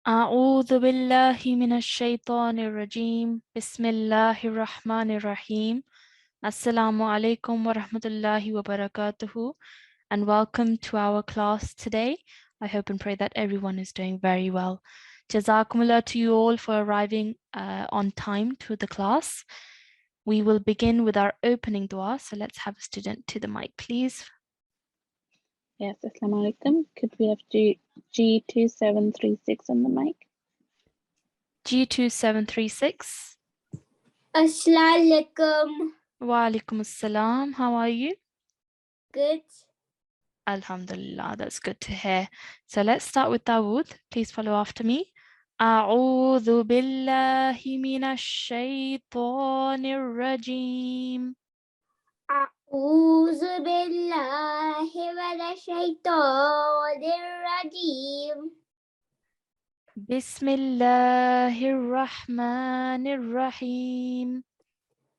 أعوذ بالله من الشيطان الرجيم بسم الله الرحمن الرحيم Assalamu alaikum wa rahmatullahi wa barakatuhu and welcome to our class today. I hope and pray that everyone is doing very well. Jazakumullah to you all for arriving on time to the class. We will begin with our opening dua. So let's have a student to the mic, please. Yes, Assalamu alaikum. Could we have G2736 on the mic? G2736. Assalamu alaikum. Wa alaikum assalam. How are you? Good. Alhamdulillah, that's good to hear. So let's start with Dawood. Please follow after me. أعوذ بالله من الشيطان الرجيم أعوذ بالله من الشيطان الرجيم. بسم الله الرحمن الرحيم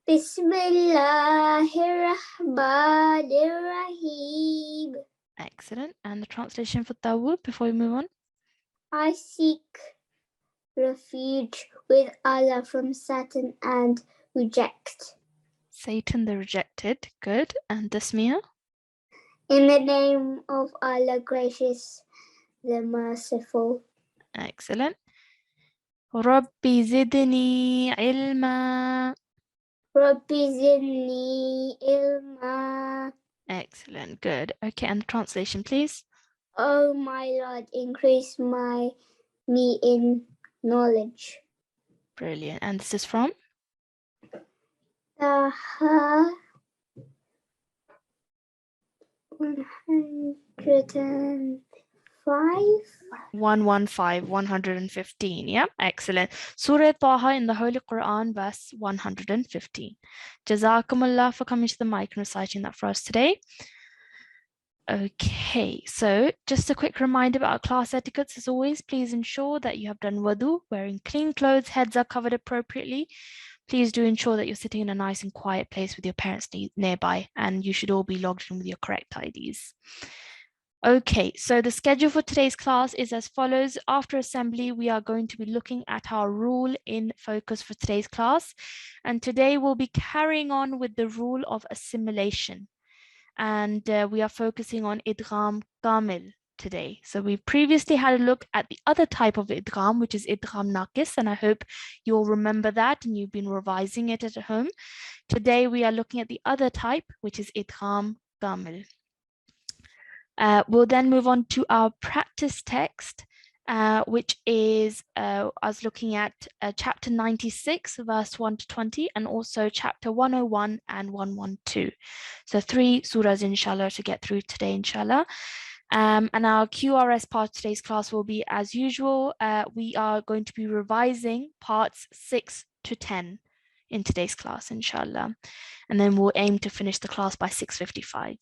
بسم الله الرحمن الرحيم. Excellent. And the translation for Dawood before we move on? I seek refuge with Allah from Satan and reject. Satan the rejected. Good. And Dasmia? In the name of Allah gracious, the merciful. Excellent. ربي زدني علما. Rabbi zidni ilma. Excellent. Good. Okay. And the translation, please? Oh my Lord, increase me in knowledge. Brilliant. And this is from? Taha 105. 115. Yeah, excellent. Surah Taha in the Holy Quran, verse 115. Jazakumullah for coming to the mic and reciting that for us today. Okay, so just a quick reminder about our class etiquettes. As always, please ensure that you have done wudu, wearing clean clothes, heads are covered appropriately. Please do ensure that you're sitting in a nice and quiet place with your parents nearby, and you should all be logged in with your correct IDs. Okay, so the schedule for today's class is as follows. After assembly, we are going to be looking at our rule in focus for today's class. And today we'll be carrying on with the rule of assimilation. And we are focusing on Idgham Kamil today. So we previously had a look at the other type of Idgham, which is Idgham Naqis, and I hope you'll remember that and you've been revising it at home. Today we are looking at the other type, which is Idgham Kamil. We'll then move on to our practice text, which is, I was looking at chapter 96, verse 1 to 20, and also chapter 101 and 112. So 3 surahs, inshallah, to get through today, inshallah. And our QRS part of today's class will be, as usual, we are going to be revising parts 6 to 10 in today's class, inshallah. And then we'll aim to finish the class by 6:55.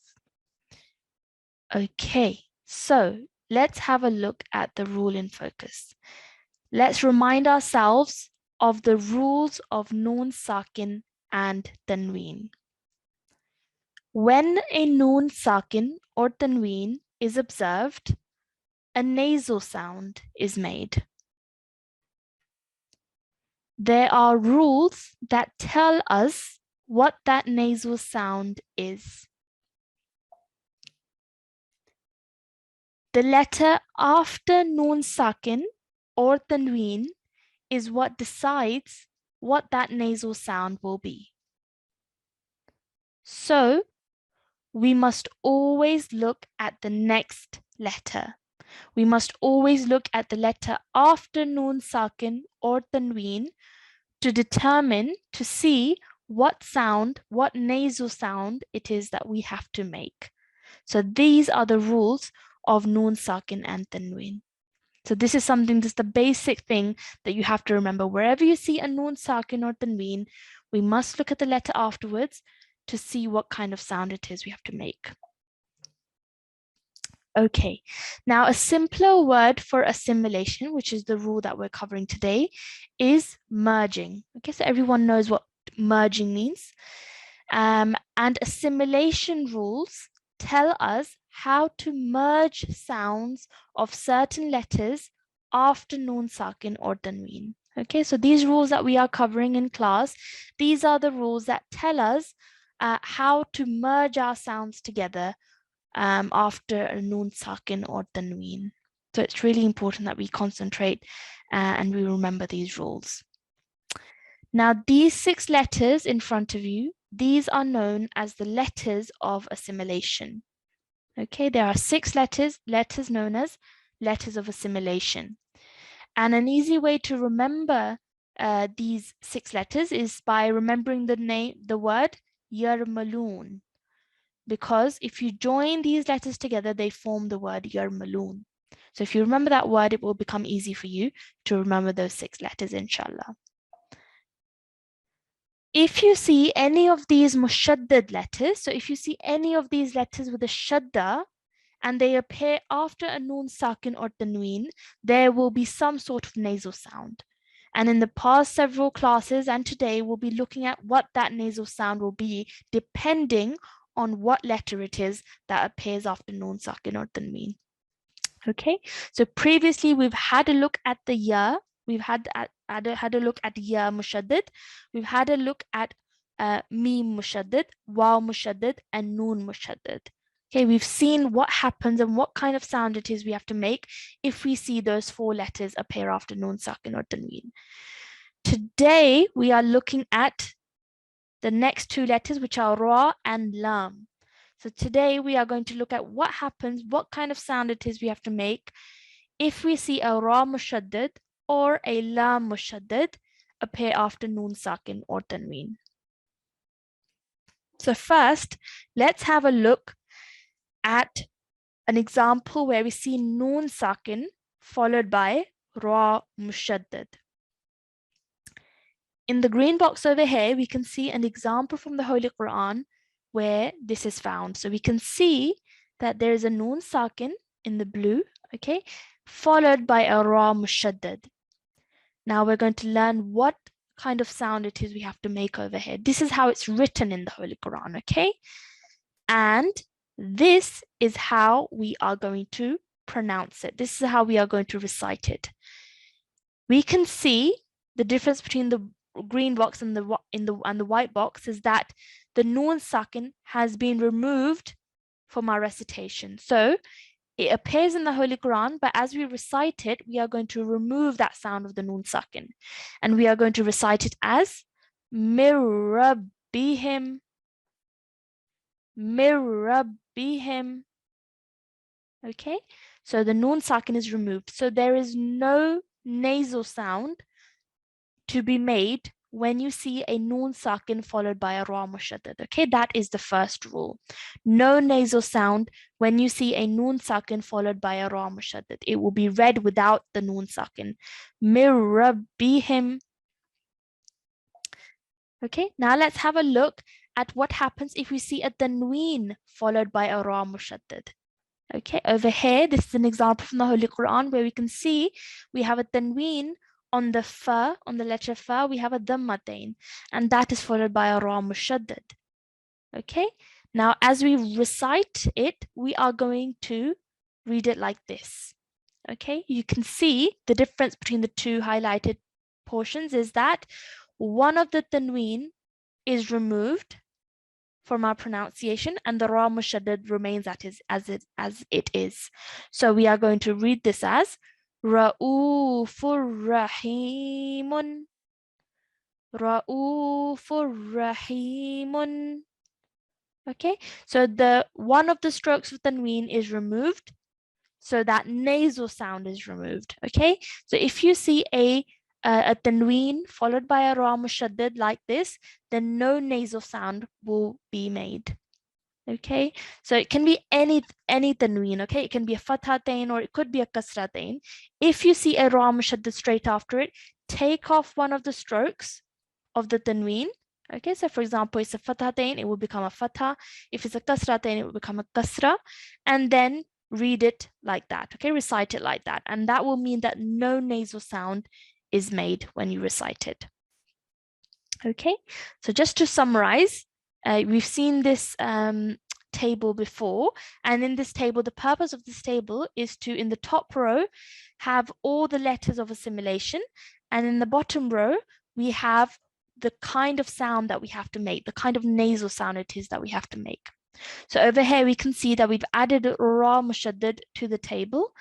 Okay, so let's have a look at the rule in focus. Let's remind ourselves of the rules of Noon Sakin and Tanween. When a Noon Sakin or Tanween is observed, a nasal sound is made. There are rules that tell us what that nasal sound is. The letter after Noon Sakin or Tanween is what decides what that nasal sound will be. So we must always look at the next letter. We must always look at the letter after Noon Sakin or Tanween to determine, to see what sound, what nasal sound it is that we have to make. So these are the rules of Noon Sakin and Tanween. So this is something, just the basic thing that you have to remember. Wherever you see a Noon Sakin or Tanween, we must look at the letter afterwards to see what kind of sound it is we have to make. Okay, now a simpler word for assimilation, which is the rule that we're covering today, is merging. I guess everyone knows what merging means. And assimilation rules tell us how to merge sounds of certain letters after noon sakin or tanween. Okay, so these rules that we are covering in class, these are the rules that tell us how to merge our sounds together after a noon sakin or tanween. So it's really important that we concentrate and we remember these rules. Now, these 6 letters in front of you, these are known as the letters of assimilation. Okay, there are 6 letters known as letters of assimilation. And an easy way to remember these 6 letters is by remembering the word yarmalun. Because if you join these letters together, they form the word yarmalun. So if you remember that word, it will become easy for you to remember those 6 letters, inshallah. If you see any of these mushaddad letters, so if you see any of these letters with a shadda, and they appear after a noon sakin or tanween, there will be some sort of nasal sound. And in the past several classes and today, we'll be looking at what that nasal sound will be depending on what letter it is that appears after noon sakin or tanween. Okay, so previously we've had a look at the ya, we've had a look at ya mushaddad, we've had a look at mim mushaddad, waw mushaddad, and noon mushaddad. Okay, we've seen what happens and what kind of sound it is we have to make if we see those 4 letters appear after noon sakin or tanween. Today, we are looking at the next 2 letters, which are ra and lam. So today, we are going to look at what happens, what kind of sound it is we have to make if we see a ra mushaddad or a lam mushaddad appear after noon sakin or tanween. So first, let's have a look at an example where we see noon sakin followed by ra mushaddad. In the green box over here, we can see an example from the Holy Quran where this is found. So we can see that there is a noon sakin in the blue, okay, followed by a ra mushaddad. Now we're going to learn what kind of sound it is we have to make over here. This is how it's written in the Holy Quran, okay? And this is how we are going to pronounce it. This is how we are going to recite it. We can see the difference between the green box and the white box is that the noon sakin has been removed from our recitation. So it appears in the Holy Quran, but as we recite it, we are going to remove that sound of the noon sakin, and we are going to recite it as mir-rabbihim. Mir-rabbihim. Okay, so the noon sakin is removed. So there is no nasal sound to be made when you see a noon sakin followed by a ra mushaddad. Okay, that is the first rule. No nasal sound when you see a noon sakin followed by a ra mushaddad. It will be read without the noon sakin. Mir-rabbihim. Okay, now let's have a look at what happens if we see a tanween followed by a ra mushaddad. Okay, over here, this is an example from the Holy Quran where we can see we have a tanween on the fa, on the letter fa, we have a dhammatain, and that is followed by a ra mushaddad. Okay, now as we recite it, we are going to read it like this. Okay, you can see the difference between the 2 highlighted portions is that one of the tanween is removed from our pronunciation and the ra mushaddad remains as it is. So we are going to read this as Ra'ufur Rahimun. Ra'ufur Rahimun. Okay, so the one of the strokes of tanween is removed, so that nasal sound is removed. Okay, so if you see a tanween followed by a ra mushaddad like this, then no nasal sound will be made. Okay, so it can be any tanween. Okay, it can be a fathatain or it could be a kasratain. If you see a ra mushaddad straight after it, take off one of the strokes of the tanween. Okay, so for example, it's a fathatain, it will become a fatha. If it's a kasratain, it will become a kasra, and then read it like that. Okay, recite it like that, and that will mean that no nasal sound is made when you recite it. Okay, so just to summarize, we've seen this table before, and in this table, the purpose of this table is to, in the top row, have all the letters of assimilation, and in the bottom row, we have the kind of sound that we have to make, the kind of nasal sound it is that we have to make. So over here, we can see that we've added ra mushaddad to the table,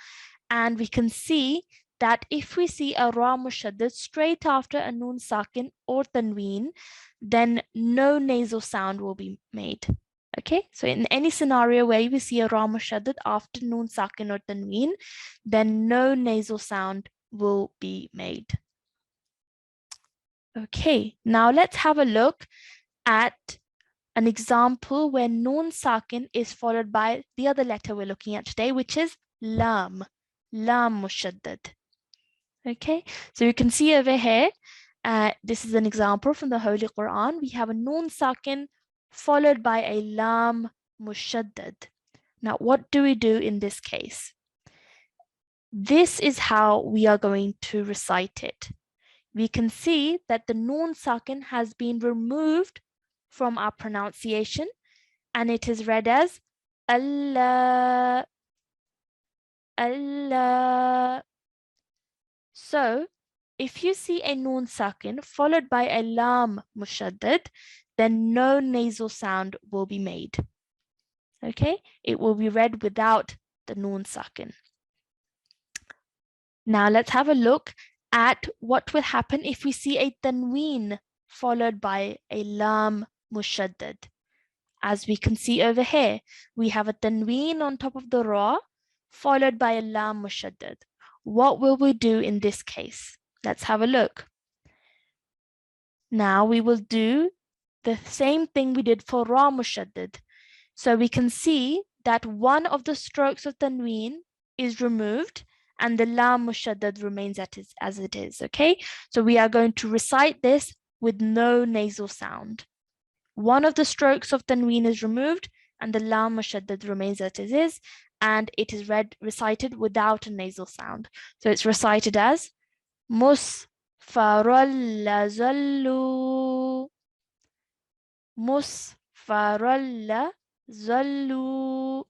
and we can see that if we see a ra mushaddad straight after a noon sakin or tanween, then no nasal sound will be made. Okay, so in any scenario where we see a ra mushaddad after noon sakin or tanween, then no nasal sound will be made. Okay, now let's have a look at an example where noon sakin is followed by the other letter we're looking at today, which is lam, lam mushaddad. Okay, so you can see over here, this is an example from the Holy Quran. We have a noon sakin followed by a lam mushaddad. Now, what do we do in this case? This is how we are going to recite it. We can see that the noon sakin has been removed from our pronunciation, and it is read as Allah, Allah. So, if you see a noon sakin followed by a lam mushaddad, then no nasal sound will be made. Okay, it will be read without the noon sakin. Now let's have a look at what will happen if we see a tanween followed by a lam mushaddad. As we can see over here, we have a tanween on top of the ra followed by a lam mushaddad. What will we do in this case? Let's have a look. Now we will do the same thing we did for ra mushaddad. So we can see that one of the strokes of tanween is removed and the lam mushaddad remains as it is, okay? So we are going to recite this with no nasal sound. One of the strokes of tanween is removed and the lam mushaddad remains as it is, and it is recited without a nasal sound. So it's recited as musfaralla zallu, musfaralla zallu.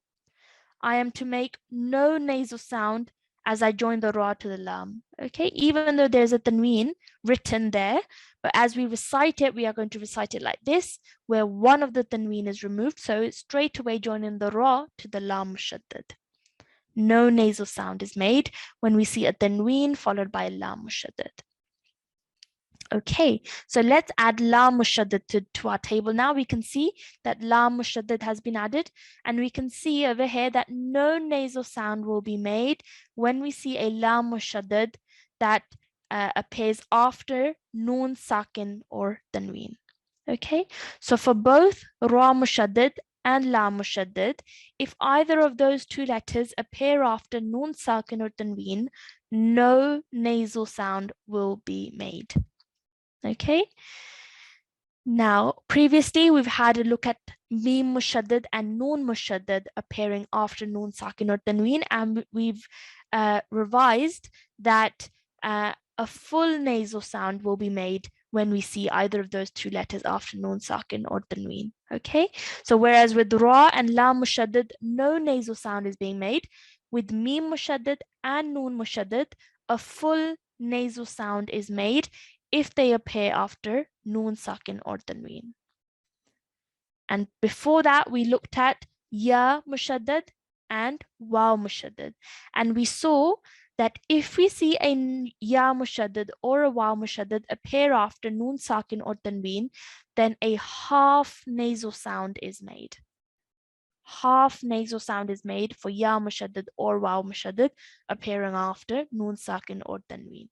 I am to make no nasal sound as I join the ra to the lam. Okay, even though there's a tanween written there, but as we recite it, we are going to recite it like this, where one of the tanween is removed, so it's straight away joining the ra to the lam mushaddad. No nasal sound is made when we see a tanween followed by a lam mushaddad. Okay, so let's add lam mushaddad to our table. Now we can see that lam mushaddad has been added, and we can see over here that no nasal sound will be made when we see a lam mushaddad that appears after noon sakin or tanween. Okay, so for both ra mushaddad and lam mushaddad, if either of those two letters appear after noon sakin or tanween, no nasal sound will be made. Okay, now previously we've had a look at mim mushaddad and noon mushaddad appearing after noon sakin or tanween, and we've revised that a full nasal sound will be made when we see either of those two letters after noon sakin or tanween. Okay, so whereas with ra and lam mushaddad no nasal sound is being made, with mim mushaddad and noon mushaddad a full nasal sound is made if they appear after noon sakin or tanween. And before that, we looked at ya mushaddad and waw mushaddad, and we saw that if we see a ya mushaddad or a waw mushaddad appear after noon sakin or tanween, then a half nasal sound is made. Half nasal sound is made for ya mushaddad or waw mushaddad appearing after noon sakin or tanween.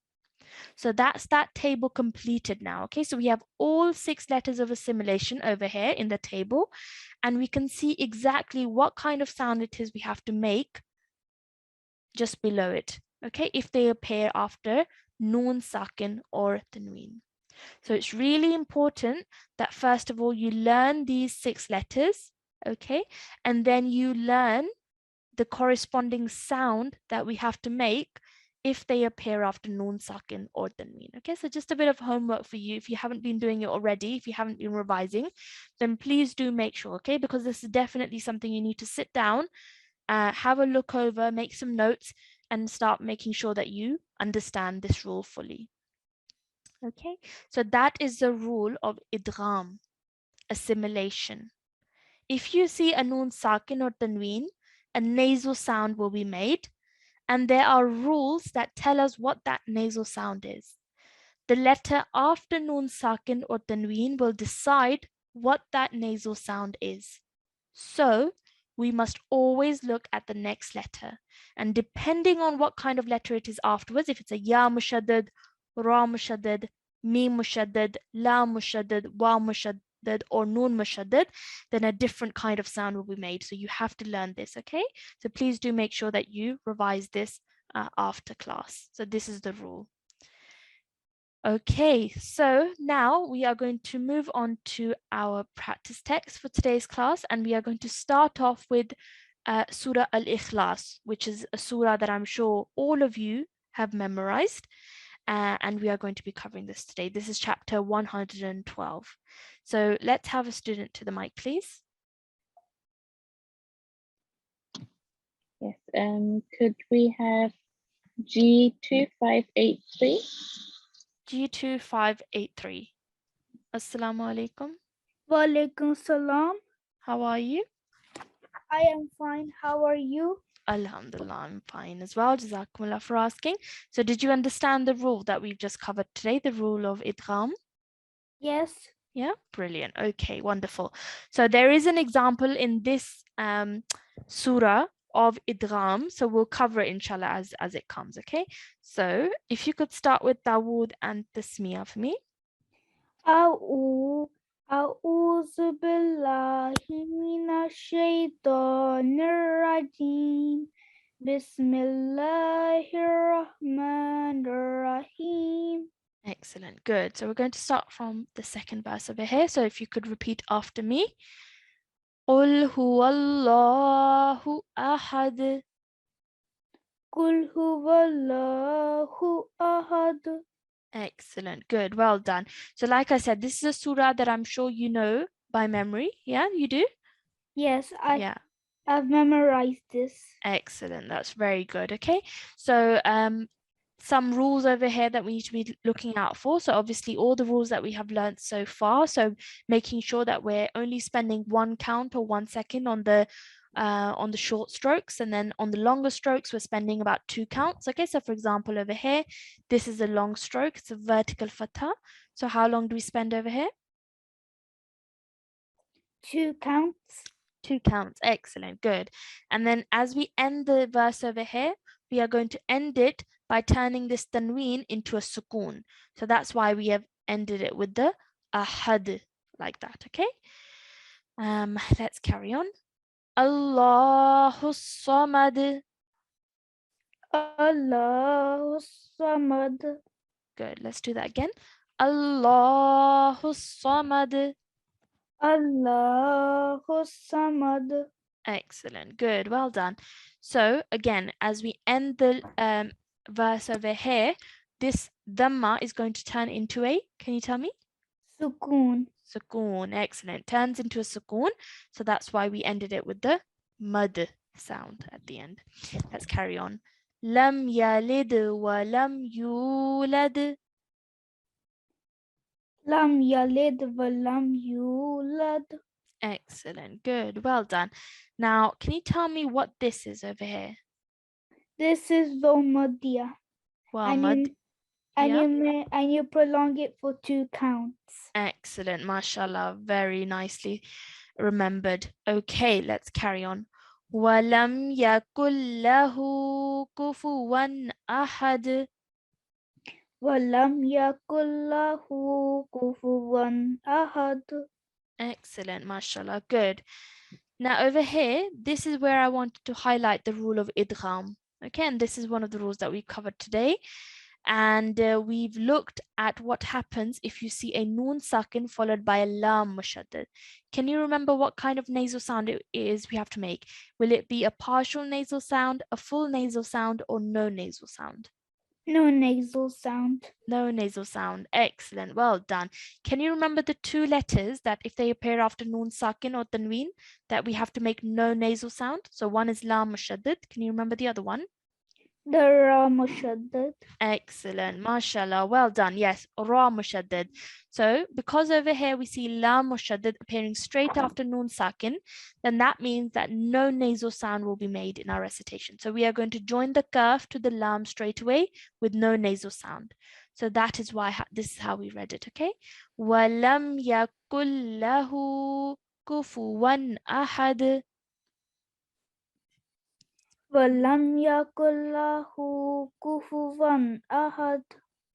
So that's that table completed now. Okay, so we have all 6 letters of assimilation over here in the table, and we can see exactly what kind of sound it is we have to make just below it. Okay, if they appear after noon sakin or tanween. So it's really important that first of all you learn these 6 letters, okay, and then you learn the corresponding sound that we have to make if they appear after noon sakin or tanween. Okay, so just a bit of homework for you. If you haven't been doing it already, if you haven't been revising, then please do make sure, okay, because this is definitely something you need to sit down, have a look over, make some notes, and start making sure that you understand this rule fully. Okay, so that is the rule of idgham, assimilation. If you see a noon sakin or tanween, a nasal sound will be made, and there are rules that tell us what that nasal sound is. The letter after noon sakin or tanween will decide what that nasal sound is. So we must always look at the next letter, and depending on what kind of letter it is afterwards, if it's a ya mushaddad, ra mushaddad, mim mushaddad, la mushaddad, wa mushaddad, or noon mushaddad, then a different kind of sound will be made. So you have to learn this, okay? So please do make sure that you revise this after class. So this is the rule. Okay, so now we are going to move on to our practice text for today's class, and we are going to start off with Surah Al-Ikhlas, which is a surah that I'm sure all of you have memorized, and we are going to be covering this today. This is chapter 112. So let's have a student to the mic, please. Yes. Could we have G2583? G2583. Assalamu alaikum. Walaikum salam. How are you? I am fine. How are you? Alhamdulillah, I'm fine as well. Jazakumullah for asking. So did you understand the rule that we've just covered today, the rule of idgham? Yes. Yeah, brilliant. Okay, wonderful. So there is an example in this surah of idgham. So we'll cover it inshallah as it comes, okay? So if you could start with Dawood and Tasmiyah for me. أعوذ بالله من الشيطان الرجيم بسم الله الرحمن الرحيم. Excellent, good. So we're going to start from the second verse over here. So if you could repeat after me. قل هو الله أحد. قل هو الله أحد. Excellent, good, well done. So like I said, this is a surah that I'm sure you know by memory. Yeah, you do? Yes, Yeah, I've memorized this. excellent, that's very good. Okay, so some rules over here that we need to be looking out for. So obviously all the rules that we have learned so far, so making sure that we're only spending 1 count or 1 second on the short strokes, and then on the longer strokes we're spending about 2 counts. Okay, so for example over here, this is a long stroke, it's a vertical fatha. So how long do we spend over here? 2 counts. 2 counts, excellent, good. And then as we end the verse over here, we are going to end it by turning this tanween into a sukoon. So that's why we have ended it with the ahad, like that, okay? Let's carry on. Allahu samad. Allahu samad. Good, let's do that again. Allahu samad. Allahu samad. Excellent, good, well done. So again, as we end the verse over here, this dhamma is going to turn into a, can you tell me? Sukoon. Sukoon, excellent, turns into a sukoon. So that's why we ended it with the mud sound at the end. Let's carry on. Lam yalid wa lam yulad. Lam yalid wa lam yulad. Excellent, good, well done. Now, can you tell me what this is over here? This is Zomadia. Well, And yeah. you prolong it for 2 counts. Excellent, mashallah, very nicely remembered. Okay, let's carry on. Walam yakul lahu kufuwan ahad. Walam yakul lahu kufuwan ahad. Excellent, mashallah, good. Now over here, this is where I wanted to highlight the rule of idgham. Okay, and this is one of the rules that we covered today. And we've looked at what happens if you see a noon sakin followed by a lam mushaddad. Can you remember what kind of nasal sound it is we have to make? Will it be a partial nasal sound, a full nasal sound, or no nasal sound? No nasal sound. No nasal sound. Excellent. Well done. Can you remember the two letters that if they appear after noon sakin or tanween, that we have to make no nasal sound? So one is lam mushaddad. Can you remember the other one? The ra mushaddad. Excellent. MashaAllah. Well done. Yes. Ra mushaddad. So because over here we see lam mushaddad appearing straight after noon sakin, then that means that no nasal sound will be made in our recitation. So we are going to join the kaf to the lam straight away with no nasal sound. So that is why this is how we read it. Okay. وَلَمْ يَكُنْ لَهُ كُفُوًا أَحَدٌ. وَلَمْ يَكُنْ لَهُ كُفُوًا أَحَدٌ.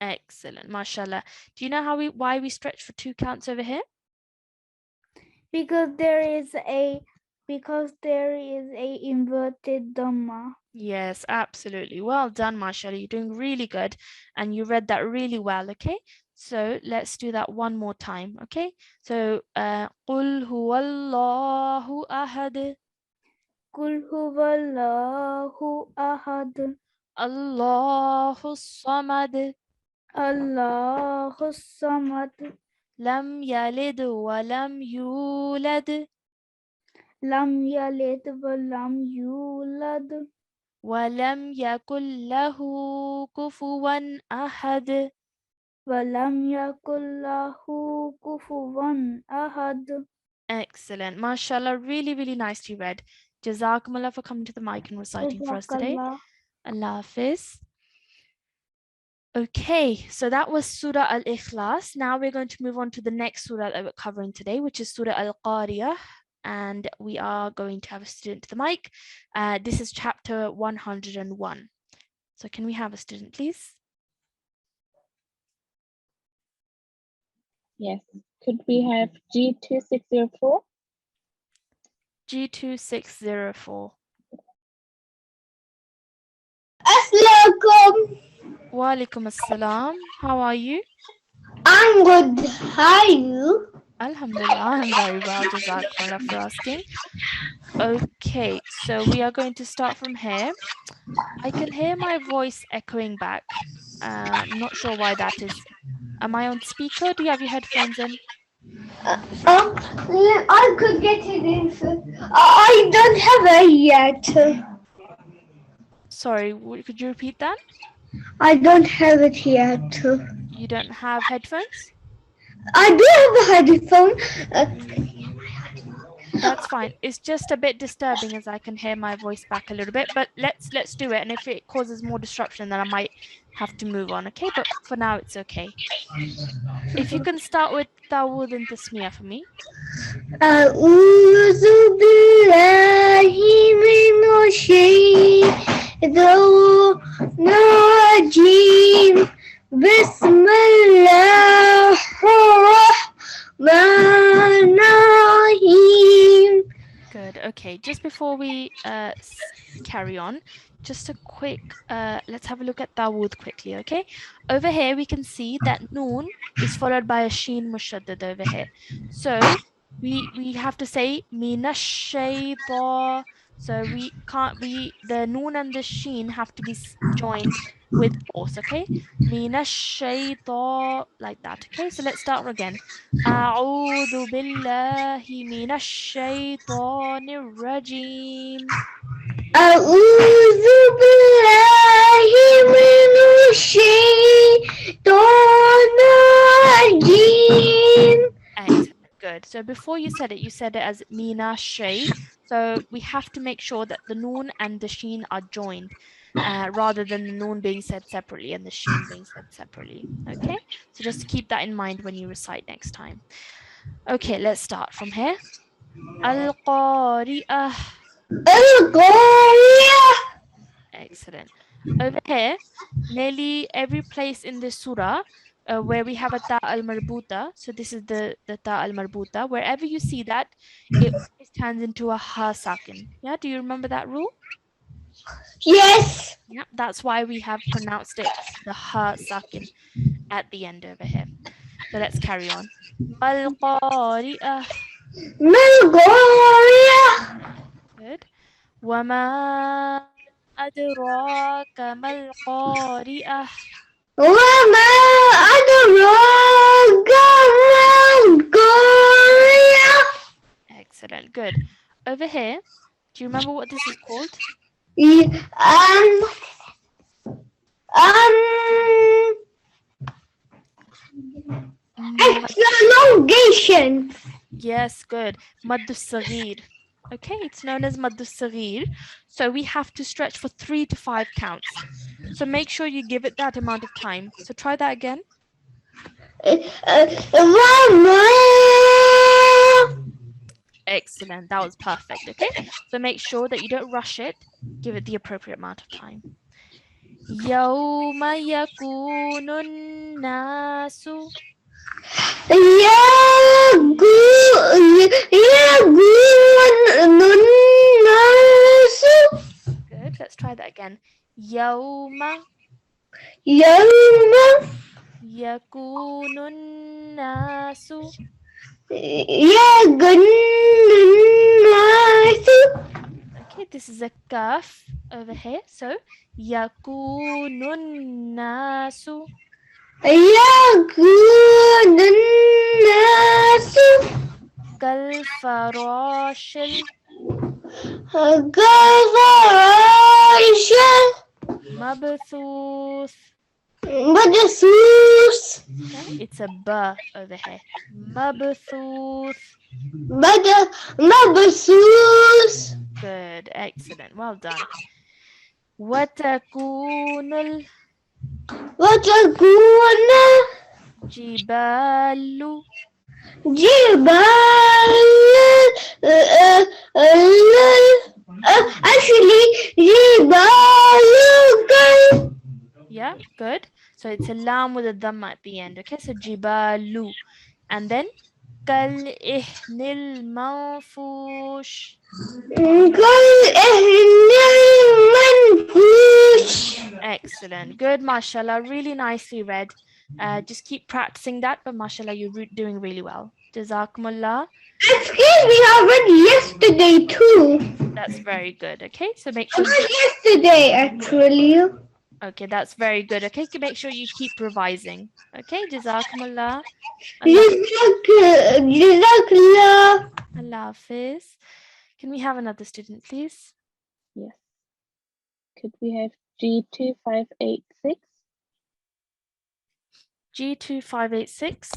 Excellent. MashaAllah. Do you know why we stretch for 2 counts over here? Because there is a inverted dhamma. Yes, absolutely. Well done, MashaAllah. You're doing really good and you read that really well, okay? So let's do that one more time, okay? So, قُلْ هُوَ اللَّهُ أَحَدٌ قُلْ هُوَ اللَّهُ أَحَدٌ. اللَّهُ الصَّمَدُ اللَّهُ الصَّمَدُ. لَمْ يَلِدْ وَلَمْ يُولَدْ لم يلد ولم يولد. وَلَمْ يَكُنْ لَهُ كُفُوًا أَحَدٌ. ولم يكن له كفوا أحد. Excellent. MashaAllah, really, really nicely read. Jazakumullah for coming to the mic and reciting for us today. Jazakallah. Allah Hafiz. Okay, so that was Surah Al-Ikhlas. Now we're going to move on to the next surah that we're covering today, which is Surah Al-Qariyah. And we are going to have a student to the mic. This is chapter 101. So can we have a student, please? Yes. Could we have G2604? G2604. Assalamualaikum. Wa alaikum assalam. How are you? I'm good. How are you? Alhamdulillah, I'm very well. Jazakumullah for asking. Okay, so we are going to start from here. I can hear my voice echoing back. I'm not sure why that is. Am I on speaker? Do you have your headphones in? I could get it in. I don't have it yet. Sorry, could you repeat that? I don't have it yet. You don't have headphones? I do have a headphone. That's fine. It's just a bit disturbing as I can hear my voice back a little bit, but let's do it. And if it causes more disruption, then I might have to move on, okay? But for now, it's okay. If you can start with Tawud and Tasmiyah for me. أعوذ بالله من الشيطان الرجيم بسم الله الرحمن الرحيم. Good. Okay. Just before we carry on, just a quick, let's have a look at Dawood quickly, okay? Over here, we can see that Noon is followed by a Sheen Mushaddad over here. So we have to say Minash Shaytan. So the Noon and the Sheen have to be joined with force, okay? Minash Shaytan, like that, okay? So let's start again. أعوذ بالله من الشيطان الرجيم. أعوذ بالله من الشيطان الرجيم. Excellent, good. So before you said it as Mina Shay. So we have to make sure that the Noon and the Sheen are joined rather than the Noon being said separately and the Sheen being said separately. Okay, so just keep that in mind when you recite next time. Okay, let's start from here. Al-Qari'ah. Al-Qari'ah. Excellent. Over here, nearly every place in this surah where we have a ta al-marbuta, so this is the ta al-marbuta, wherever you see that, it always turns into a ha sakin. Yeah, do you remember that rule? Yes. Yeah, that's why we have pronounced it the ha sakin at the end over here. So let's carry on. Al-Qari'ah. Al-Qari'ah. Good. Wama. أدراك ما القارئة. وما أدراك ما القارعة. Excellent, good. Over here, do you remember what this is called? Prolongation. Yes, good. Maddu Saghir. Okay, it's known as Maddu Saghir. So we have to stretch for 3 to 5 counts. So make sure you give it that amount of time. So try that again. Excellent, that was perfect. Okay, so make sure that you don't rush it. Give it the appropriate amount of time. يوم يكون الناس Good, let's try that again. يوم يكون الناس Okay, this is a kaf over here. So يكون الناس كالفراش المبثوث. Okay, it's a ba over here. مبثوث. Good, excellent, well done. وتكون الجبال Yeah, good. So it's a lam with a dhamma at the end. Okay, so jibalu. And then كالإهن المنفوش. Excellent, good, mashallah, really nicely read. Just keep practicing that, but mashallah, you're doing really well. Jazakumullah. Excuse me, I read yesterday too. That's very good. Okay, so make sure. Yesterday, actually. Okay, that's very good. Okay, so make sure you keep revising. Okay, Jazakumullah. Jazakallah. Allah Hafiz. Can we have another student, please? Yes. Could we have G2586? G2586.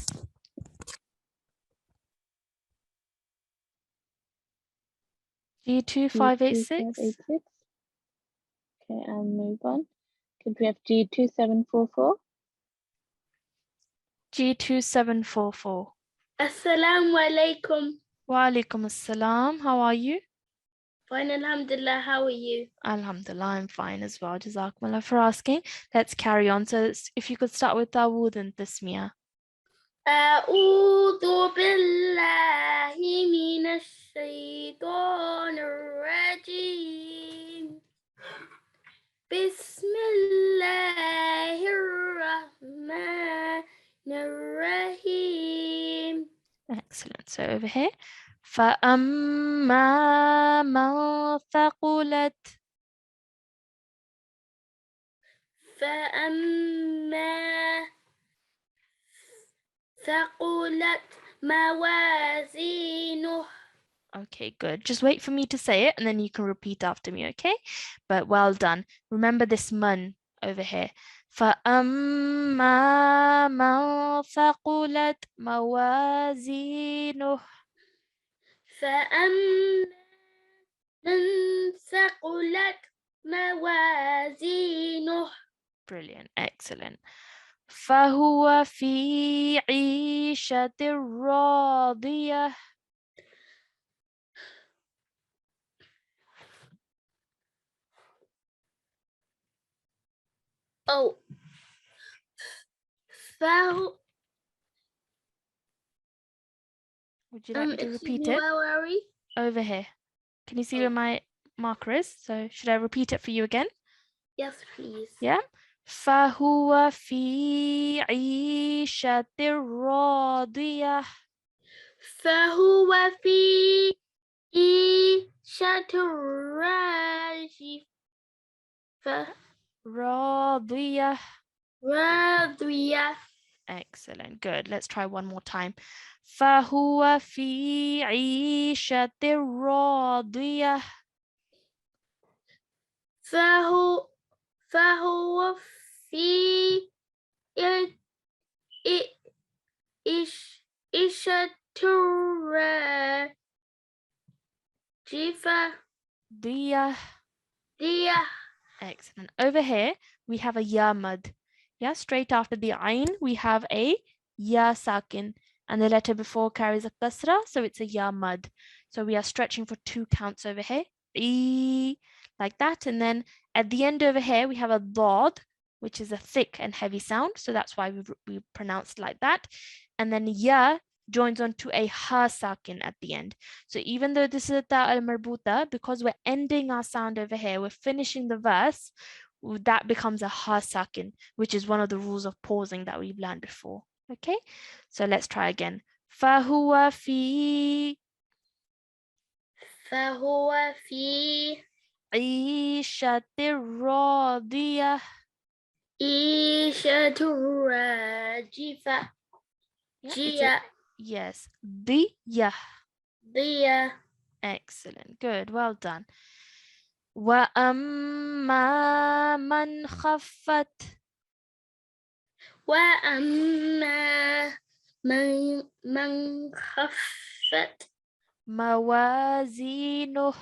G2586. Okay, I'll move on. Could we have G2744? G2744. Assalamu alaikum. Wa alaikum assalam. How are you? Fine, alhamdulillah. How are you? Alhamdulillah, I'm fine as well. Jazakumullah for asking. Let's carry on. So if you could start with Dawood and Tasmiyah. أعوذ بالله من الشيطان الرجيم. بسم الله الرحمن الرحيم. Excellent. So over here. فأما من ثقلت. فأما ثقلت موازينه. Okay, good. Just wait for me to say it and then you can repeat after me, okay? But well done. Remember this man over here. فأما من ثقلت موازينه. فأما من ثقلت موازينه. Brilliant, excellent. فهو في عيشة راضية. Oh. فهو. Would you like me to repeat it? Where are we? Over here. Can you see where my marker is? So should I repeat it for you again? Yes, please. Yeah. فهو في عيشة راضية. فهو في عيشة راضية. راضية. راضية. Excellent. Good. Let's try one more time. فهو في عيشة راضية. فهو في إ- إ- عيشة ضية. راضية. Excellent. Over here, we have a ya mud. Yeah, straight after the ayn, we have a ya sakin. And the letter before carries a kasra, so it's a ya mud. So we are stretching for 2 counts over here. E, like that. And then at the end over here, we have a dod, which is a thick and heavy sound. So that's why we pronounced like that. And then ya joins onto a ha sakin at the end. So even though this is a ta al marbuta, because we're ending our sound over here, we're finishing the verse, that becomes a ha sakin, which is one of the rules of pausing that we've learned before. Okay, so let's try again. فهو في فهو في عيشة راضية. عيشة راضية. Yeah, yes, ضية. ضية. Excellent, good, well done. وأما من خفت وأما من خفت موازينه.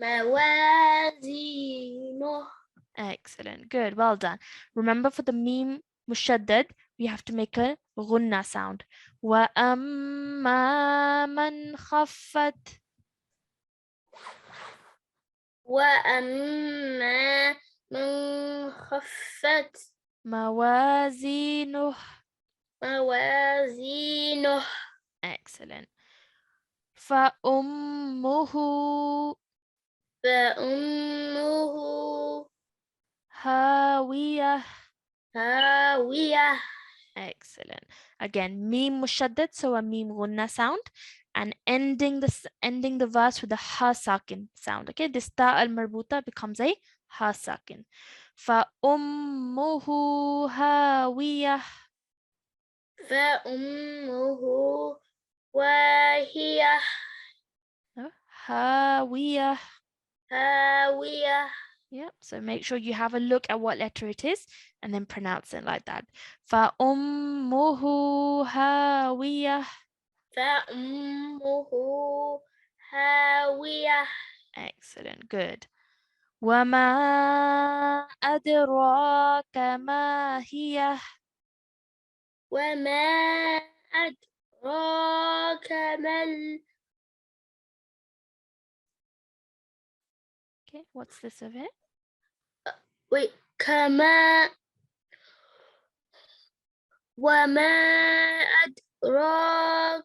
موازينه. Excellent, good, well done. Remember, for the meme mushaddad, we have to make a ghunna sound. وأما من خفت. وأما من خفت موازينه. موازينه. Excellent. فأمه فأمه هاوية. هاوية. Excellent. Again, meme mushaddad, so a meme ghunna sound, and ending the verse with a ha sakin sound. Okay, this ta al marbuta becomes a ha sakin. فأمه هاوية. فأمه واهية. هاوية. هاوية. Yeah, so make sure you have a look at what letter it is and then pronounce it like that. فأمه هاوية. فأمه هاوية. Excellent, good. وما أدراك ما هي. وما أدراك ما Okay, what's this of it? wait, كما وما أدراك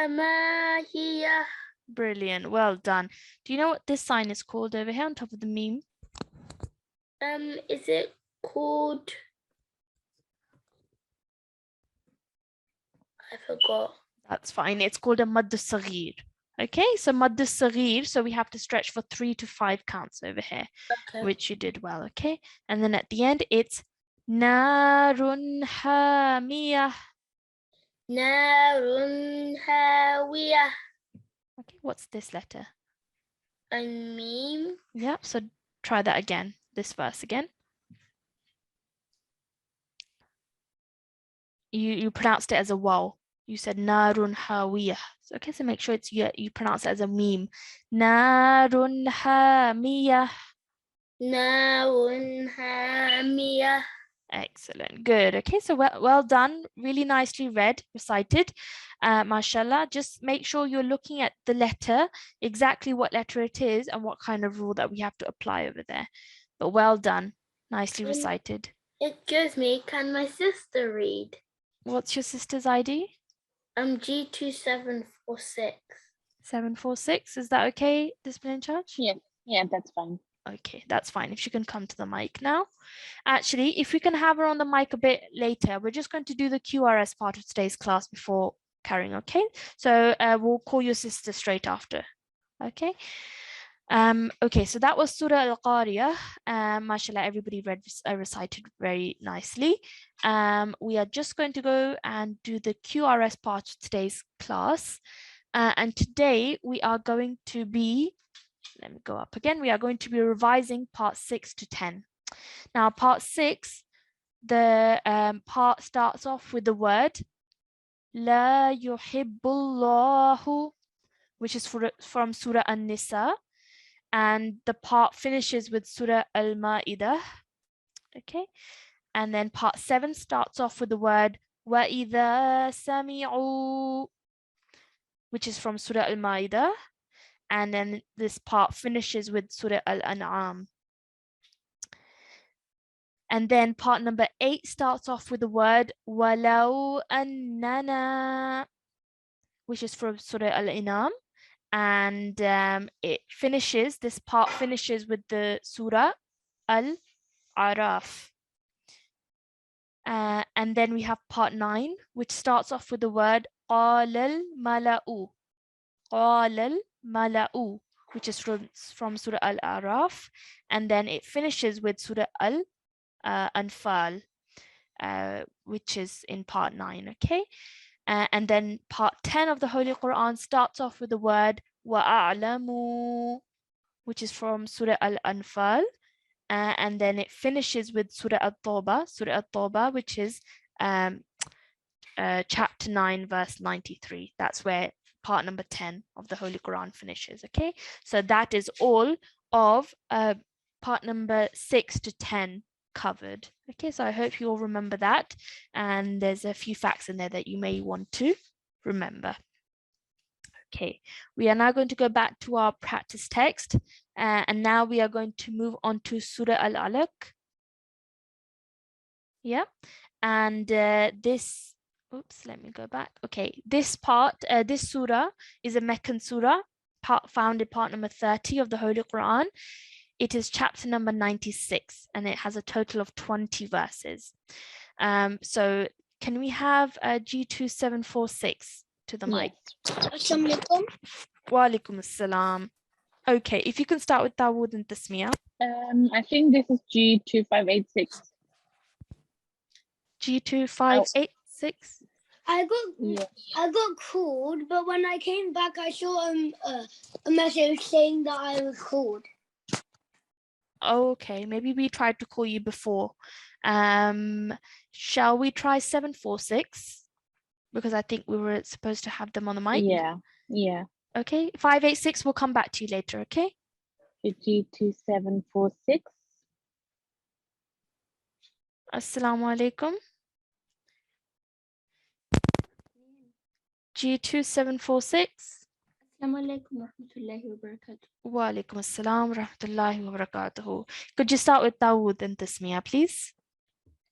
ما هي. Brilliant, well done. Do you know what this sign is called over here on top of the meme? Is it called? I forgot. That's fine. It's called a madd saghir. Okay, so madd saghir, so we have to stretch for 3 to 5 counts over here, Okay. which you did well, okay? And then at the end, it's narun hamiyah. نار هاوية. Okay, what's this letter? الميم. Yeah, so try that again, this verse again. You pronounced it as a waw. You said narun hawiyah. Okay, so make sure it's you pronounce it as a meme. Narun hamiyah. نار هامية. Excellent, good. Okay, so well done, really nicely read, recited. Mashallah, just make sure you're looking at the letter, exactly what letter it is and what kind of rule that we have to apply over there. But well done, nicely recited. Excuse me, can my sister read? What's your sister's ID? G2746. 746, is that okay, discipline in charge? Yeah, that's fine. Okay, that's fine. If she can come to the mic now. Actually, if we can have her on the mic a bit later, we're just going to do the QRS part of today's class before carrying, okay? So we'll call your sister straight after, okay? Okay, so that was Surah Al-Qariyah. Mashallah, everybody recited very nicely. We are just going to go and do the QRS part of today's class. And today we are going to be, let me go up again, we are going to be revising part 6 to 10. Now, part 6, the part starts off with the word La yuhibbullahu, which is from Surah An-Nisa. And the part finishes with Surah Al-Ma'idah. Okay. And then part 7 starts off with the word وَإِذَا سَمِعُوا, which is from Surah Al-Ma'idah. And then this part finishes with Surah Al-An'am. And then part number 8 starts off with the word وَلَوْ أَنَّنَا, which is from Surah Al-Inam. And this part finishes with the Surah Al-Araf. And then we have part 9, which starts off with the word قَالَ الْمَلَأُ. قَالَ الْمَلَأُ, which is from Surah Al-Araf. And then it finishes with Surah Al-Anfal, which is in part 9, okay? And then part 10 of the Holy Quran starts off with the word وَأَعْلَمُوا, which is from Surah Al-Anfal. And then it finishes with Surah At-Tawbah, which is chapter 9, verse 93. That's where part number 10 of the Holy Quran finishes, okay? So that is all of part number 6 to 10 covered. Okay, so I hope you all remember that. And there's a few facts in there that you may want to remember. Okay, we are now going to go back to our practice text. And now we are going to move on to Surah Al-Alaq. Yeah, and this, oops, let me go back. Okay, this surah is a Meccan surah, found in part number 30 of the Holy Quran. It is chapter number 96, and it has a total of 20 verses. So can we have G2 746 to the mic? Assalamualaikum. Wa alaikum assalam. Okay, if you can start with Dawood and Tasmiyah. I think this is G2586. G2586. I got called, but when I came back, I saw a message saying that I was called. Okay, maybe we tried to call you before. Shall we try 746? Because I think we were supposed to have them on the mic. Yeah. Okay, 586, we'll come back to you later, okay? G2746. Assalamu alaikum. G2746. Assalamualaikum warahmatullahi wabarakatuh. Wa alaikum assalam rahmatullahi wa barakatuhu. Could you start with Dawood and Tasmiyah, please?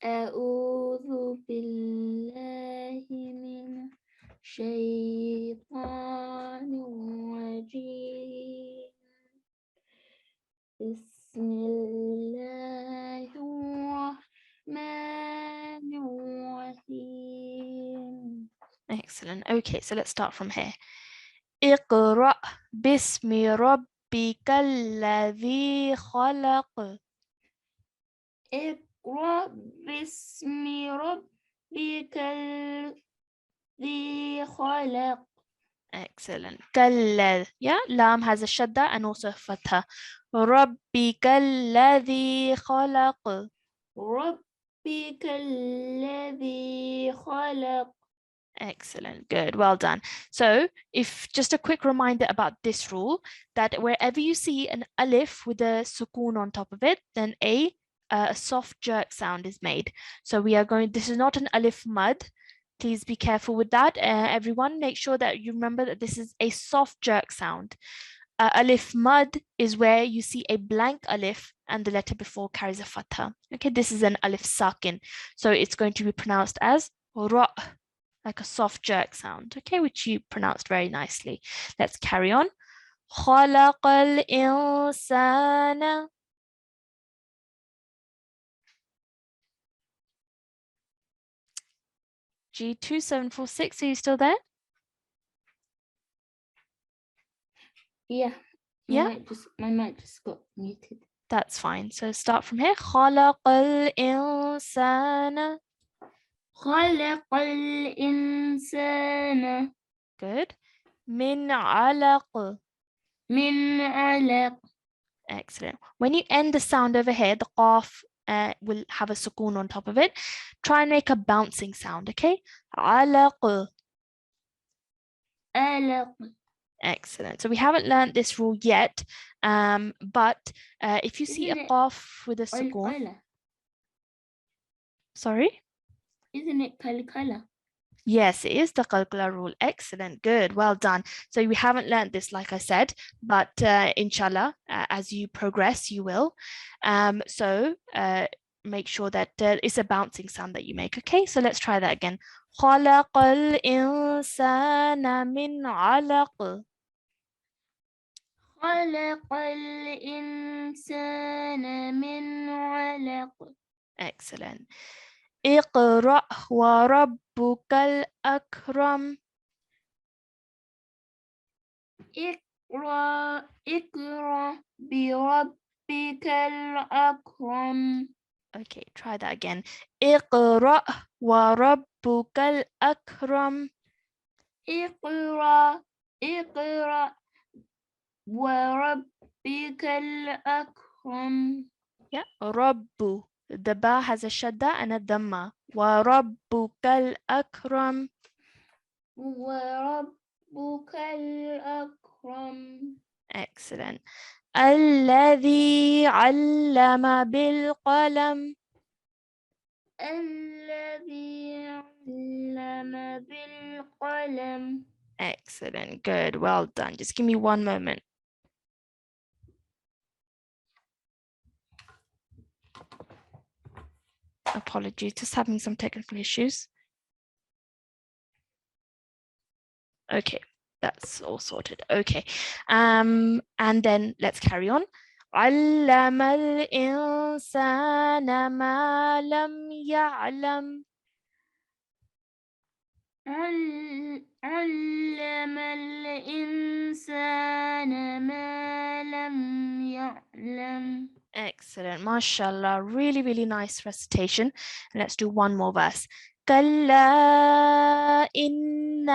أعوذ بالله من الشيطان الرجيم. بسم الله الرحمن الرحيم. Excellent. Okay, so let's start from here. اقرأ باسم ربك الذي خلق. اقرأ باسم ربك الذي خلق. Excellent. Yeah, lam has a shadda and also fatha. ربك الذي خلق. ربك الذي خلق. Excellent, good, well done. So if just a quick reminder about this rule, that wherever you see an alif with a sukoon on top of it, then a soft jerk sound is made. So we are going, this is not an alif mud. Please be careful with that. Everyone, make sure that you remember that this is a soft jerk sound. Alif mud is where you see a blank alif and the letter before carries a fatha. Okay, this is an alif sakin. So it's going to be pronounced as ra, like a soft jerk sound, okay, which you pronounced very nicely. Let's carry on. خلق الإنسان. G2746, are you still there? Yeah. Yeah, My mic just got muted. that's fine. So start from here. خلق الإنسان. خلق الإنسان Good. من علق. من علق. Excellent. When you end the sound over here, the qaf will have a sukoon on top of it. Try and make a bouncing sound, okay? علق. علق. Excellent. So we haven't learned this rule yet, but if you see a Isn't it qaf with a sukoon, قلقلة? sorry? Isn't it قلقلة? Yes, it is the qalqala rule. Excellent. Good. Well done. So we haven't learned this, like I said, but inshallah, as you progress, you will. So make sure that it's a bouncing sound that you make. Okay, so let's try that again. خلق الإنسان من علق. خلق الإنسان من علق. Excellent. اقرأ وربك الأكرم. اقرأ بربك الأكرم. Okay, try that again. اقرأ وربك الأكرم. اقرأ وربك الأكرم. Yeah, رب. The ba has a shadda and a dhamma. وربك الأكرم. وربك الأكرم. Excellent. الذي علم بالقلم. الذي علم بالقلم. Excellent. Good. Well done. Just give me one moment. Apologies, just having some technical issues. Okay, that's all sorted. Okay. And then let's carry on. علم الإنسان ما لم يعلم. علم الإنسان ما لم يعلم. Excellent, mashallah, really, really nice recitation. And let's do one more verse. كلا إن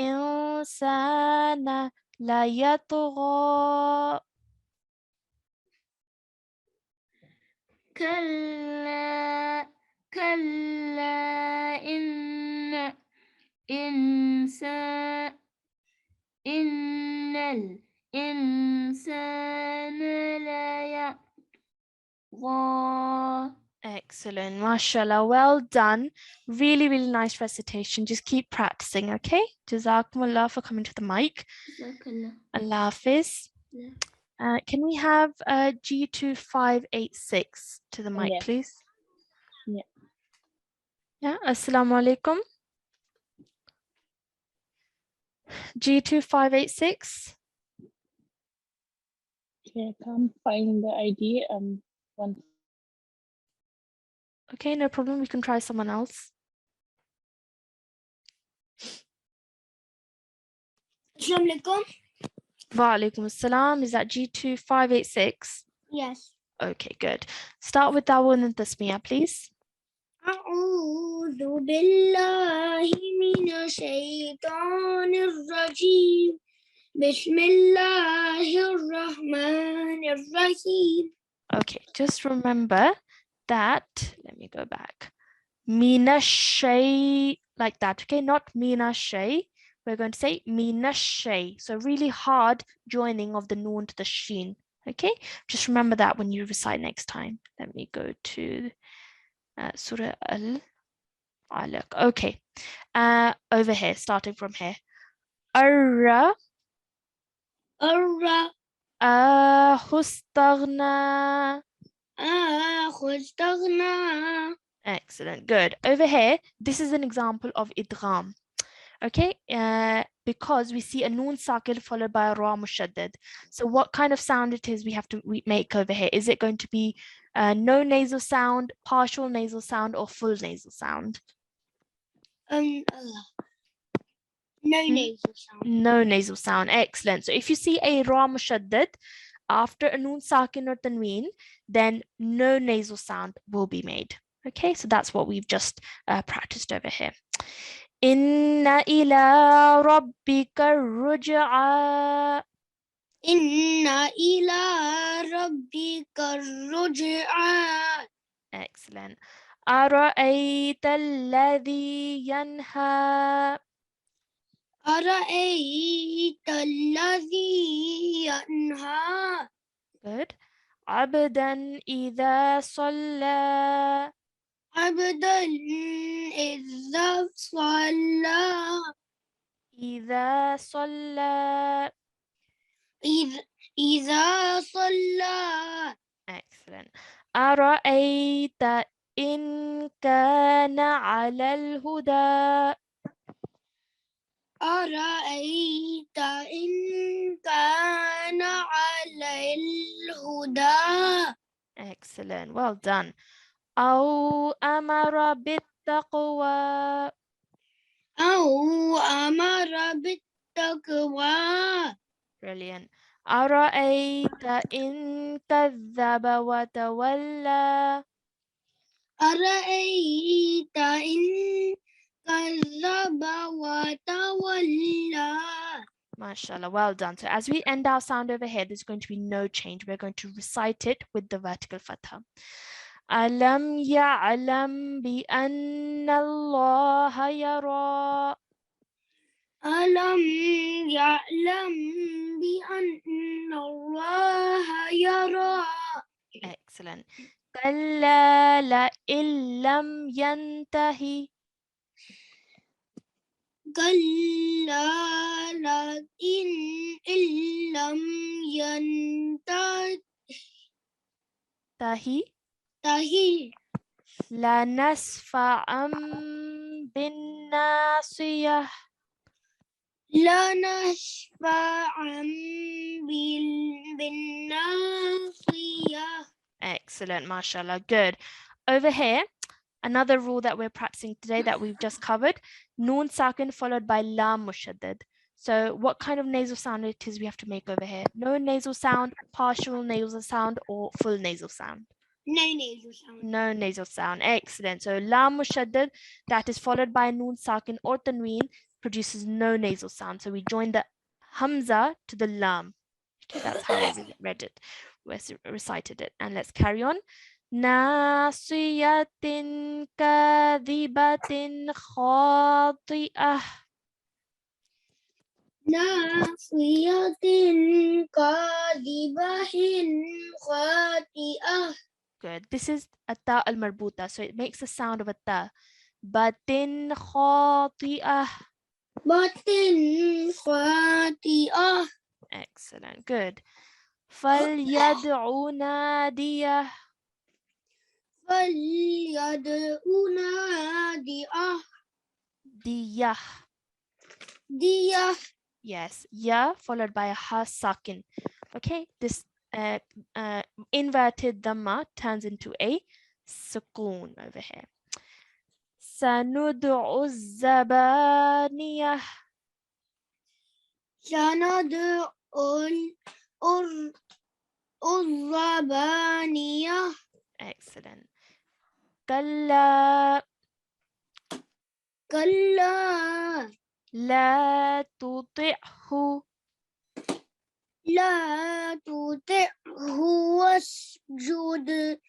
الإنسان ليطغى. كلا إن الإنسان لا يطغى. Excellent, mashallah, well done. Really, really nice recitation. Just keep practicing, okay? Jazakumullah for coming to the mic. Allah Hafiz. Can we have G2586 to the mic, Yes. please? Yeah. Yeah, Assalamu alaikum. G2586. Okay, I can't find the ID. One. Okay, no problem. We can try someone else. Assalamu alaikum. Wa alaikum assalam. Is that G2586? Yes. Okay, good. Start with Dawun and Tasmiyah, please. أعوذ بالله من الشيطان الرجيم بسم الله الرحمن الرحيم. Okay, just remember that, let me go back. Mina shay, like that, okay? Not mina shay. We're going to say mina shay. So really hard joining of the noon to the sheen, okay? Just remember that when you recite next time. Let me go to Surah Al-Alaq. Okay, over here, starting from here. Arra. الرا Hustaghna. استغنى. Excellent, good. Over here, this is an example of idgham. Okay, because we see a noon sakil followed by a ra mushaddad. So what kind of sound it is we have to make over here? Is it going to be no nasal sound, partial nasal sound, or full nasal sound? No Hmm? nasal sound. No nasal sound. Excellent. So if you see a ra mushaddad after a noon sakin or tanween, then no nasal sound will be made. Okay, so that's what we've just practiced over here. Inna ila rabbika ruj'a. Inna ila rabbika ruj'a. Excellent. Ara'ayta alladhi yanha. Ara'ayta alladhi yanha. Good. عبدا إذا صلى. عبدا إذا صلى. إذا صلى. إذا صلى. Excellent. أرأيت إن كان على الهدى. أرأيت إن كان على الهدى. Excellent. Well done. أو أمر بالتقوى. أو أمر بالتقوى. Brilliant. أرأيت إن كذب وتولى. أرأيت إن كذب وتولى. MashaAllah, well done. So as we end our sound over here, there's going to be no change. We're going to recite it with the vertical fatha. Alam ya'lam bi anna Allah yara. ألم يعلم بأن الله يرى. Excellent. كلا لئن لم ينتهي. كلا لئن لم ينتهي لنسفعا بالناصية. لنشفعا بالناصية. Excellent, mashallah, good. Over here, another rule that we're practicing today that we've just covered, noon sakin followed by lam mushaddad. So what kind of nasal sound it is we have to make over here? No nasal sound, partial nasal sound, or full nasal sound? No nasal sound. No nasal sound. Excellent. So lam mushaddad, that is followed by noon sakin or tanween, produces no nasal sound. So we join the hamza to the lam. Okay, that's how we read it, recited it. And let's carry on. Nasiyatin kadhibatin khati'ah. ناصية كاذبة خاطئة. Good. This is a ta al-marbuta, so it makes the sound of a ta. Batin khati'ah. باطن خاطئة. Excellent. Good. فَلْيَدْعُ نَادِيَهُ. فليدعو ناديه. Diyah. ديه. Yes, ya followed by a ha sakin. Okay, this inverted dhamma turns into a sukoon over here. Sanud'u zabaniyah. سندعو الزبانية. Excellent. Kalla كلا la tuti'hu. لا تطعه واسجد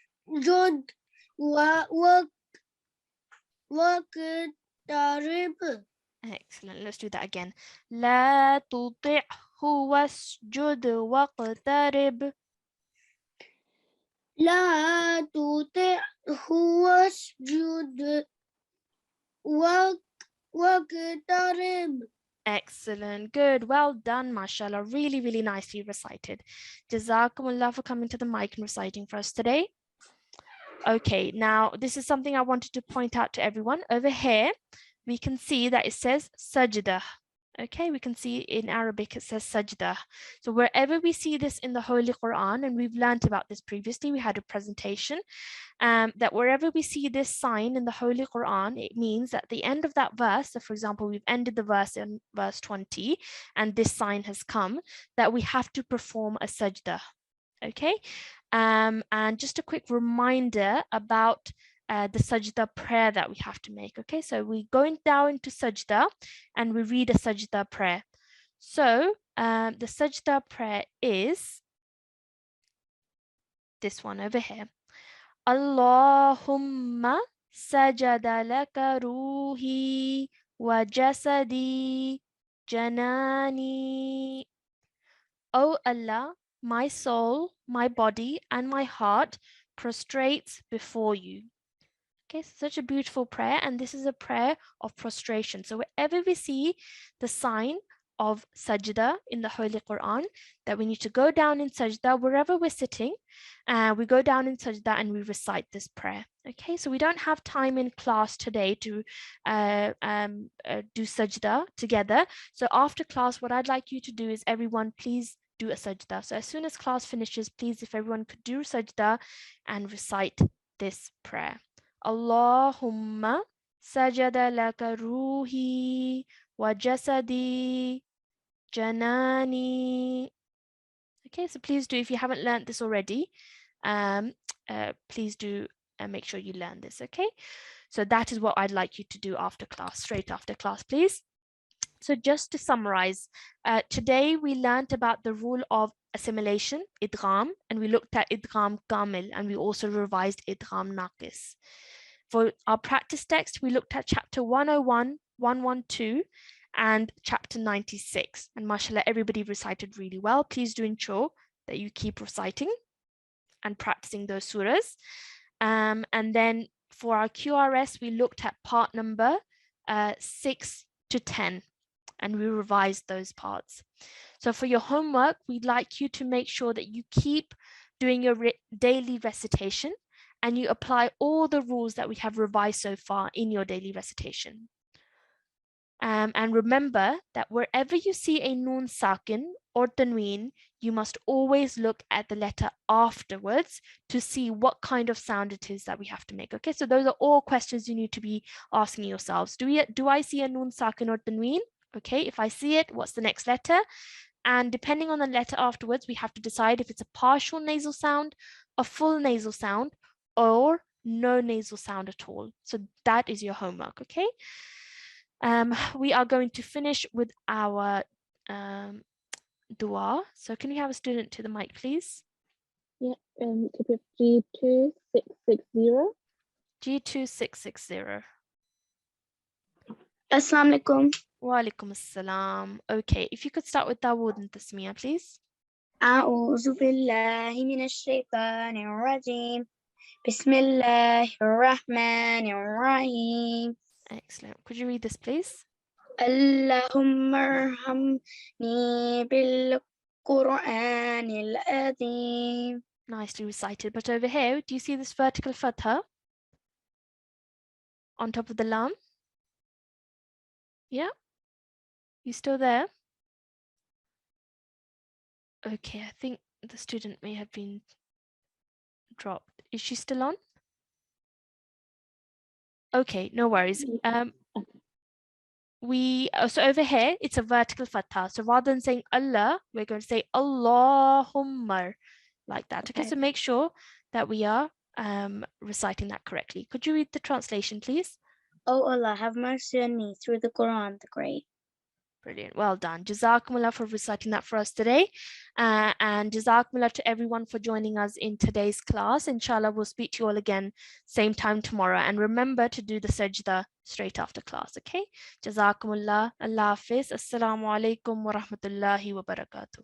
واقترب. Excellent. Let's do that again. La tuti'hu wasjud waqtarib. لا تطعه واسجد واقترب. Excellent. Good. Well done, mashallah. Really, really nicely recited. Jazakumullah for coming to the mic and reciting for us today. Okay, now this is something I wanted to point out to everyone. Over here, we can see that it says sajdah. Okay, we can see in Arabic it says sajda. So wherever we see this in the Holy Quran, and we've learned about this previously, we had a presentation, that wherever we see this sign in the Holy Quran, it means at the end of that verse, so for example, we've ended the verse in verse 20, and this sign has come, that we have to perform a sajda. Okay, and just a quick reminder about the sajda prayer that we have to make. Okay, so we go down into sajda and we read a sajda prayer. So the sajda prayer is this one over here. Allahumma sajada laka ruhi wa jasadi janani. O Allah, my soul, my body, and my heart prostrates before you. Okay, so such a beautiful prayer, and this is a prayer of prostration. So wherever we see the sign of sajda in the Holy Quran, that we need to go down in sajda wherever we're sitting, we go down in sajda and we recite this prayer. Okay, so we don't have time in class today to do sajda together. So after class, what I'd like you to do is everyone please do a sajda. So as soon as class finishes, please, if everyone could do sajda and recite this prayer. Allahumma sajada laka ruhi wa jasadi janani. Okay, so please do, if you haven't learned this already, please do make sure you learn this, okay? So that is what I'd like you to do after class, straight after class, please. So just to summarize, today we learned about the rule of assimilation, Idgham, and we looked at Idgham Kamil, and we also revised Idgham Naqis. For our practice text, we looked at chapter 101, 112, and chapter 96. And mashallah, everybody recited really well. Please do ensure that you keep reciting and practicing those surahs. And then for our QRS, we looked at part number 6 to 10, and we revised those parts. So for your homework, we'd like you to make sure that you keep doing your daily recitation and you apply all the rules that we have revised so far in your daily recitation. And remember that wherever you see a noon sakin or tanween, you must always look at the letter afterwards to see what kind of sound it is that we have to make. Okay, so those are all questions you need to be asking yourselves. Do I see a noon sakin or tanween? Okay, if I see it, what's the next letter? And depending on the letter afterwards, we have to decide if it's a partial nasal sound, a full nasal sound, or no nasal sound at all. So that is your homework, okay? We are going to finish with our dua. So can we have a student to the mic, please? Yeah, could we have G2660? G2660. Assalamu alaikum. Wa alaikum assalam. Okay, if you could start with Dawood and Tasmiyah, please. أعوذ بالله من الشيطان الرجيم. بسم الله الرحمن الرحيم. Excellent. Could you read this, please? اللهم ارحمني بالقرآن العظيم. Nicely recited. But over here, do you see this vertical fatha on top of the lam? Yeah? You still there? Okay, I think the student may have been dropped. Is she still on? Okay, no worries. So over here, it's a vertical fatha. So rather than saying Allah, we're going to say Allahumma, like that. Okay, so make sure that we are reciting that correctly. Could you read the translation, please? O Allah, have mercy on me through the Quran, the Great. Brilliant. Well done. Jazakumullah for reciting that for us today. And Jazakumullah to everyone for joining us in today's class. Inshallah, we'll speak to you all again same time tomorrow. And remember to do the sajda straight after class. Okay? Jazakumullah. Allah Hafiz. Assalamu alaikum wa rahmatullahi wa barakatuh.